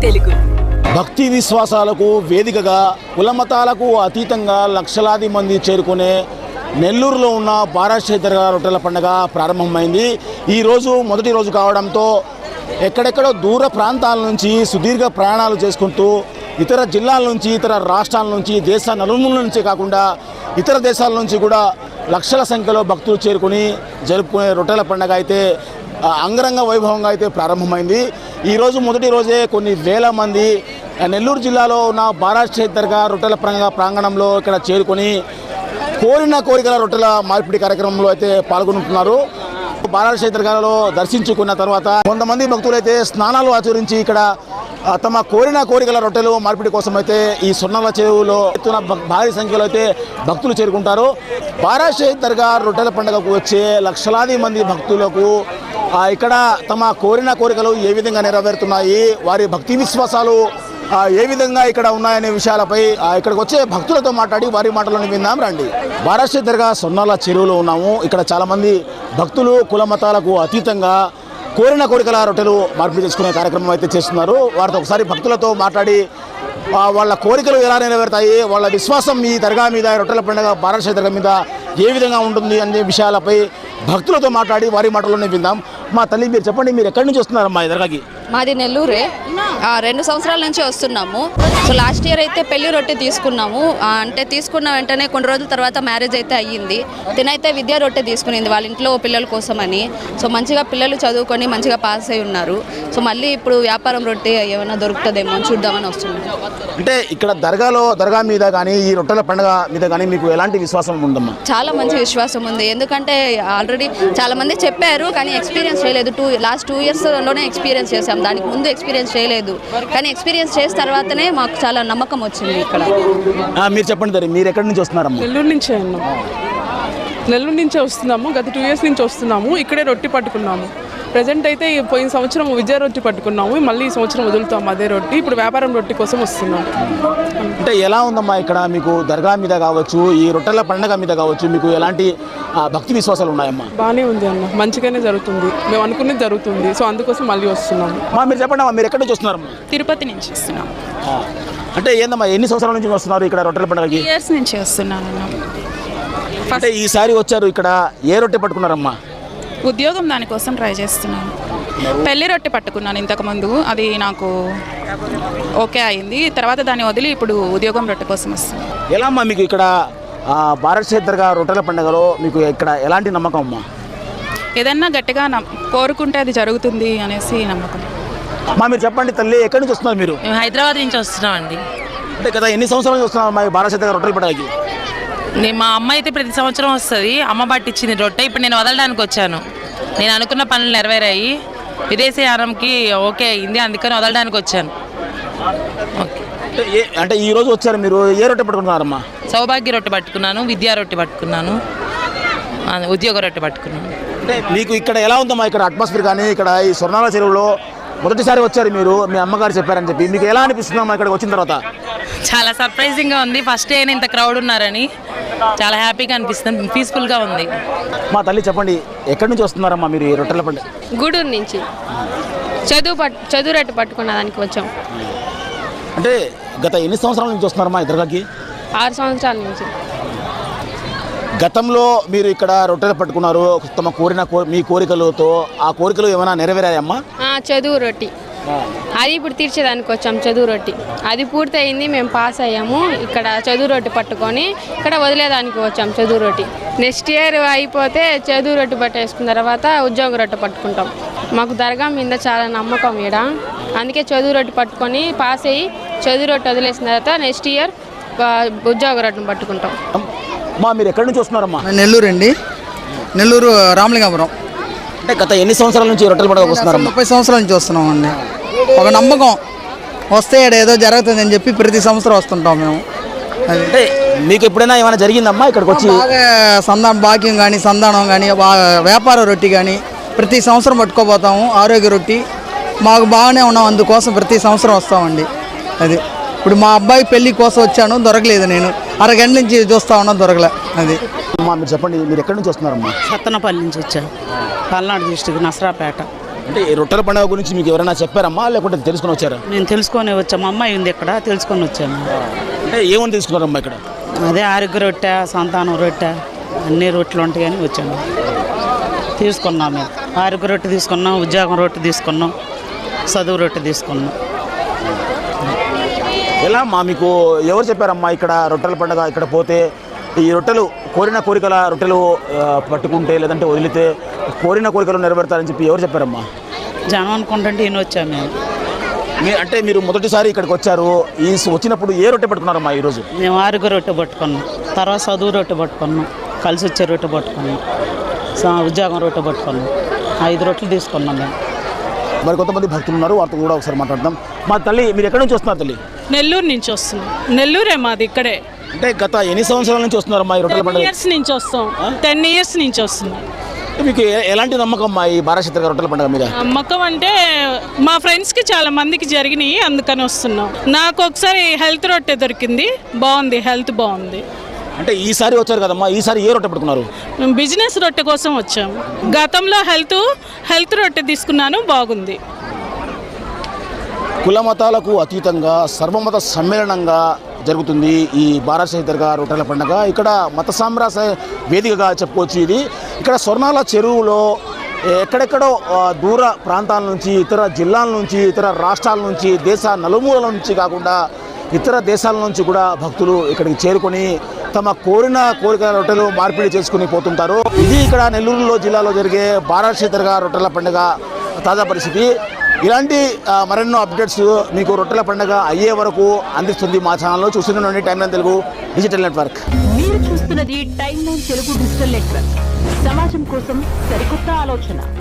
తెలుగు. భక్తి విశ్వాసాలకు వేదికగా కులమతాలకు అతీతంగా లక్షలాది మంది చేరుకునే నెల్లూరులో ఉన్న బారాషాహి దర్గా రొట్టెల పండుగ ప్రారంభమైంది. ఈరోజు మొదటి రోజు కావడంతో ఎక్కడెక్కడో దూర ప్రాంతాల నుంచి సుదీర్ఘ ప్రయాణాలు చేసుకుంటూ ఇతర జిల్లాల నుంచి, ఇతర రాష్ట్రాల నుంచి, దేశ నలుమూల నుంచి కాకుండా ఇతర దేశాల నుంచి కూడా లక్షల సంఖ్యలో భక్తులు చేరుకుని జరుపుకునే రొట్టెల పండుగ అయితే అంగరంగ వైభవంగా అయితే ప్రారంభమైంది. ఈరోజు మొదటి రోజే కొన్ని వేల మంది నెల్లూరు జిల్లాలో ఉన్న బారాషాహి దర్గా రొట్టెల పండుగ ప్రాంగణంలో ఇక్కడ చేరుకొని కోరిన కోరికల రొట్టెల మార్పిడి కార్యక్రమంలో అయితే పాల్గొంటున్నారు. బారాషాహి దర్గాలో దర్శించుకున్న తర్వాత కొంతమంది భక్తులు అయితే స్నానాలు ఆచరించి ఇక్కడ తమ కోరిన కోరికల రొట్టెలు మార్పిడి కోసం అయితే ఈ సున్నల చెరువులో ఎత్తున భారీ సంఖ్యలో అయితే భక్తులు చేరుకుంటారు. బారాషాహి దర్గా రొట్టెల పండుగకు వచ్చే లక్షలాది మంది భక్తులకు ఇక్కడ తమ కోరిన కోరికలు ఏ విధంగా నెరవేరుతున్నాయి, వారి భక్తి విశ్వాసాలు ఏ విధంగా ఇక్కడ ఉన్నాయనే విషయాలపై ఇక్కడికి వచ్చే భక్తులతో మాట్లాడి వారి మాటలను విందాం రండి. బారాషాహి దర్గా సొన్నాల చెరువులో ఉన్నాము. ఇక్కడ చాలామంది భక్తులు కుల మతాలకు అతీతంగా కోరిన కోరికల రొట్టెలు మార్పిడి చేసుకునే కార్యక్రమం అయితే చేస్తున్నారు. వారితో ఒకసారి భక్తులతో మాట్లాడి వాళ్ళ కోరికలు ఎలా నెరవేరుతాయి, వాళ్ళ విశ్వాసం ఈ దర్గా మీద, రొట్టెల పండుగ బారాషాహి దర్గా మీద ఏ విధంగా ఉంటుంది అనే విషయాలపై భక్తులతో మాట్లాడి వారి మాటలోనే విందాం. మా తల్లి, మీరు చెప్పండి, మీరు ఎక్కడి నుంచి వస్తున్నారమ్మా ఈ దర్గాకి? మాది నెల్లూరే. 2 సంవత్సరాల నుంచి వస్తున్నాము. సో లాస్ట్ ఇయర్ అయితే పెళ్లి రొట్టె తీసుకున్నాము. అంటే తీసుకున్న వెంటనే కొన్ని రోజుల తర్వాత మ్యారేజ్ అయితే అయ్యింది. తినైతే విద్యా రొట్టె తీసుకునింది వాళ్ళ ఇంట్లో పిల్లల కోసమని. సో మంచిగా పిల్లలు చదువుకొని మంచిగా పాస్ అయి ఉన్నారు. సో మళ్ళీ ఇప్పుడు వ్యాపారం రొట్టె ఏమైనా దొరుకుతుందేమో చూద్దామని వస్తున్నాం. అంటే ఇక్కడ దర్గా మీద కానీ ఈ రొట్టెల పండుగ మీద కానీ మీకు ఎలాంటి విశ్వాసం ఉందమ్మా? చాలా మంచి విశ్వాసం ఉంది. ఎందుకంటే ఆల్రెడీ చాలా మంది చెప్పారు కానీ ఎక్స్పీరియన్స్ చేయలేదు. లాస్ట్ 2 ఇయర్స్లోనే ఎక్స్పీరియన్స్ చేశాం. దానికి ముందు ఎక్స్పీరియన్స్ చేయలేదు. కానీ ఎక్స్పీరియన్స్ చేసిన తర్వాతనే మాకు చాలా నమ్మకం వచ్చింది ఇక్కడ. మీరు చెప్పండి, మీరు ఎక్కడి నుంచి వస్తున్నారమ్మా? నెల్లూరు నుంచే అన్నాం. నెల్లూరు నుంచే వస్తున్నాము. గత 2 ఇయర్స్ నుంచి వస్తున్నాము. ఇక్కడే రొట్టి పట్టుకున్నాము. ప్రజెంట్ అయితే పోయిన సంవత్సరం విజయ రొట్టి పట్టుకున్నాము. మళ్ళీ ఈ సంవత్సరం వదులుతాము అదే రొట్టి. ఇప్పుడు వ్యాపారం రొట్టి కోసం వస్తున్నాము. అంటే ఎలా ఉందమ్మా ఇక్కడ మీకు దర్గా మీద కావచ్చు, ఈ రొట్టెల పండుగ మీద కావచ్చు, మీకు ఎలాంటి భక్తి విశ్వాసాలు ఉన్నాయమ్మా? బాగానే ఉంది అన్న, మంచిగానే జరుగుతుంది. మేము అనుకున్నది జరుగుతుంది. సో అందుకోసం మళ్ళీ వస్తున్నాము. మీరు చెప్పండి అమ్మా, మీరు ఎక్కడి నుంచి వస్తున్నారమ్మా? తిరుపతి నుంచి వస్తున్నాం. అంటే ఏందమ్మా, ఎన్ని సంవత్సరాల నుంచి వస్తున్నారు ఇక్కడ రొట్టెల పండుగకి? 2 ఇయర్స్ నుంచి వస్తున్నాను. అంటే ఈసారి వచ్చారు, ఇక్కడ ఏ రొట్టె పట్టుకున్నారమ్మా? ఉద్యోగం దానికోసం ట్రై చేస్తున్నాను. పెళ్లి రొట్టె పట్టుకున్నాను ఇంతకుముందు, అది నాకు ఓకే అయింది. తర్వాత దాన్ని వదిలి ఇప్పుడు ఉద్యోగం రొట్టె కోసం వస్తున్నాను. ఎలా అమ్మా మీకు ఇక్కడ బారాషాహి దర్గా రొట్టెల పండుగలో మీకు ఇక్కడ ఎలాంటి నమ్మకం అమ్మా? ఏదన్నా గట్టిగా కోరుకుంటే అది జరుగుతుంది అనేసి నమ్మకం. మీరు చెప్పండి తల్లి, ఎక్కడి నుంచి వస్తున్నారు మీరు? మేము హైదరాబాద్ నుంచి వస్తున్నామండి. అంటే కదా ఎన్ని సంవత్సరాల నుంచి వస్తున్నారు మా బారాషాహి దర్గా రొట్టెల పండుగకి? మా అమ్మ అయితే ప్రతి సంవత్సరం వస్తుంది. అమ్మ పట్టించింది రొట్టె. ఇప్పుడు నేను వదలడానికి వచ్చాను. నేను అనుకున్న పనులు నెరవేరాయి. విదేశీయానంకి ఓకే అయింది, అందుకని వదలడానికి వచ్చాను. ఓకే. అంటే ఈ రోజు వచ్చారు మీరు, ఏ రొట్టె పట్టుకున్నారమ్మా? సౌభాగ్య రొట్టె పట్టుకున్నాను, విద్యా రొట్టె పట్టుకున్నాను, ఉద్యోగ రొట్టె పట్టుకున్నాను. అంటే మీకు ఇక్కడ ఎలా ఉందమ్మా ఇక్కడ అట్మాస్ఫియర్ కానీ, ఇక్కడ ఈ స్వర్ణాల చెరువులో మొదటిసారి వచ్చారు మీరు, మీ అమ్మగారు చెప్పారని చెప్పి, మీకు ఎలా అనిపిస్తుందమ్మా ఇక్కడికి వచ్చిన తర్వాత? చాలా సర్ప్రైజింగ్గా ఉంది. ఫస్ట్ డే ఇంత క్రౌడ్ ఉన్నారని చాలా హ్యాపీగా అనిపిస్తుంది, పీస్ఫుల్గా ఉంది. మా తల్లి చెప్పండి, ఎక్కడి నుంచి వస్తున్నారమ్మా మీరు ఈ రొట్టెల పండుగ? గూడూరు నుంచి చదువు రొట్టె పట్టుకున్న దానికి వచ్చాం. అంటే గత ఎన్ని సంవత్సరాల నుంచి వస్తున్నారమ్మా ఈ దర్గాకి? 6 సంవత్సరాల నుంచి. గతంలో మీరు ఇక్కడ రొట్టెలు పట్టుకున్నారు, తమ మీ కోరికలతో ఆ కోరికలు ఏమైనా నెరవేరాయమ్మా? చదువు రొట్టి అది ఇప్పుడు తీర్చేదానికి వచ్చాం. చదువు రొట్టి అది పూర్తి అయింది, మేము పాస్ అయ్యాము. ఇక్కడ చదువు రొట్టి పట్టుకొని ఇక్కడ వదిలేదానికి వచ్చాం. చదువు రొట్టి నెక్స్ట్ ఇయర్ అయిపోతే చదువు రొట్టి పట్టేసుకున్న తర్వాత ఉద్యోగ రొట్టె పట్టుకుంటాం. మాకు దర్గా మీద చాలా నమ్మకం ఈడ, అందుకే చదువు రొట్టి పట్టుకొని పాస్ అయ్యి చదువు రొట్టి వదిలేసిన తర్వాత నెక్స్ట్ ఇయర్ ఉద్యోగ రొట్టెను పట్టుకుంటాం. మీరు ఎక్కడి నుంచి వస్తున్నారమ్మా? నెల్లూరు అండి, నెల్లూరు రామలింగాపురం. అంటే గత ఎన్ని సంవత్సరాల నుంచి రొట్టెల పండుగ వస్తున్నారు? 30 సంవత్సరాల నుంచి వస్తున్నాం అండి. ఒక నమ్మకం, వస్తే ఏదో జరుగుతుంది అని చెప్పి ప్రతి సంవత్సరం వస్తుంటాం మేము. అంటే మీకు ఎప్పుడైనా ఏమైనా జరిగిందమ్మా ఇక్కడికి వచ్చి? బాగా భాగ్యం కానీ, సంధానం కానీ, వ్యాపార రొట్టి కానీ ప్రతి సంవత్సరం పట్టుకోపోతాము. ఆరోగ్య రొట్టి మాకు బాగానే ఉన్నాం, అందుకోసం ప్రతి సంవత్సరం వస్తామండి. అది ఇప్పుడు మా అబ్బాయి పెళ్లి కోసం వచ్చాను, దొరకలేదు. నేను అరగంట నుంచి చూస్తా ఉన్నా, దొరకలే. అది మీరు చెప్పండి, మీరు ఎక్కడి నుంచి వస్తున్నారమ్మా? సత్తనపల్లి నుంచి వచ్చాను, పల్నాడు డిస్ట్రిక్ట్ నసరాపేట. అంటే ఈ రొట్టెల పండుగ గురించి మీకు ఎవరైనా చెప్పారమ్మా లేకుంటే తెలుసుకొని వచ్చారా? నేను తెలుసుకొని వచ్చాము, అమ్మాయి ఉంది ఇక్కడ, తెలుసుకొని వచ్చాము. అంటే ఏమని తీసుకున్నారమ్మా ఇక్కడ? అదే ఆరోగ్య రొట్టె, సంతానం రొట్టె, అన్ని రొట్టెలు ఉంటాయని వచ్చాము. తీసుకున్నాం మేము ఆరోగ్య రొట్టె తీసుకున్నాం, ఉద్యోగం రొట్టె తీసుకున్నాం, చదువు రొట్టె తీసుకున్నాం. ఎలా మా మీకు ఎవరు చెప్పారమ్మా ఇక్కడ రొట్టెల పండుగ ఇక్కడ పోతే ఈ రొట్టెలు కోరిన కోరికల రొట్టెలు పట్టుకుంటే లేదంటే వదిలితే కోరిన కోరికలు నెరవేరుతారని చెప్పి ఎవరు చెప్పారమ్మా? జనం అనుకుంటుంటే ఈయన వచ్చాము మేము. అంటే మీరు మొదటిసారి ఇక్కడికి వచ్చారు, ఈ వచ్చినప్పుడు ఏ రొట్టె పట్టుకున్నారమ్మా ఈరోజు? మేము ఆరోగ్య రొట్టె పట్టుకున్నాం, తర్వాత చదువు రొట్టె పట్టుకున్నాం, కలిసి వచ్చే రొట్టె పట్టుకున్నాం, ఉద్యోగం రొట్టె పట్టుకున్నాం. 5 రొట్టెలు తీసుకున్నాం మేము. మరి కొంతమంది భక్తులు ఉన్నారు, వారితో కూడా ఒకసారి మాట్లాడదాం. మా తల్లి మీరు ఎక్కడి నుంచి వస్తున్నారు తల్లి? నెల్లూరు నుంచి వస్తున్నాం. నెల్లూరే మాది, ఇక్కడే. అంటే గత ఎన్ని సంవత్సరాల నుంచి వస్తున్నారమ్మా ఈ రొట్టెల 10 పండుగ? ఇయర్స్ నుంచి వస్తాం. 10 ఇయర్స్ నుంచి వస్తున్నాం. మీకు ఎలాంటి నమ్మకం అమ్మా ఈ బారాశేఖర్ రొట్టెల పండుగ మీద? నమ్మకం అంటే మా ఫ్రెండ్స్కి చాలా మందికి జరిగినాయి, అందుకని వస్తున్నాం. నాకు ఒకసారి హెల్త్ రొట్టె దొరికింది, బాగుంది, హెల్త్ బాగుంది. అంటే ఈసారి వచ్చారు కదమ్మా, ఈసారి ఏ రొట్టె పట్టుకున్నారు? మేము బిజినెస్ రొట్టె కోసం వచ్చాము. గతంలో హెల్త్ రొట్టె తీసుకున్నాను, బాగుంది. కుల మతాలకు అతీతంగా సర్వమత సమ్మేళనంగా జరుగుతుంది ఈ బారాశేఖర్ రొట్టెల పండుగ. ఇక్కడ మత సామ్రాజ్య వేదికగా చెప్పుకోవచ్చు. ఇది ఇక్కడ స్వర్ణాల చెరువులో ఎక్కడెక్కడో దూర ప్రాంతాల నుంచి, ఇతర జిల్లాల నుంచి, ఇతర రాష్ట్రాల నుంచి, దేశ నలుమూలల నుంచి కాకుండా ఇతర దేశాల నుంచి కూడా భక్తులు ఇక్కడికి చేరుకొని తమ కోరిక రొట్టెలు మార్పిడి చేసుకుని పోతుంటారు. ఇది ఇక్కడ నెల్లూరు జిల్లాలో జరిగే బారాశేఖర్ రొట్టెల పండుగ తాజా పరిస్థితి. ఇలాంటి మరెన్నో అప్డేట్స్ మీకు రొట్టెల పండుగ అయ్యే వరకు అందిస్తుంది మా ఛానల్లో. చూస్తున్న time line Telugu digital network. మీరు చూస్తున్నది time line Telugu digital network. సమాజం కోసం సరికొత్త ఆలోచన.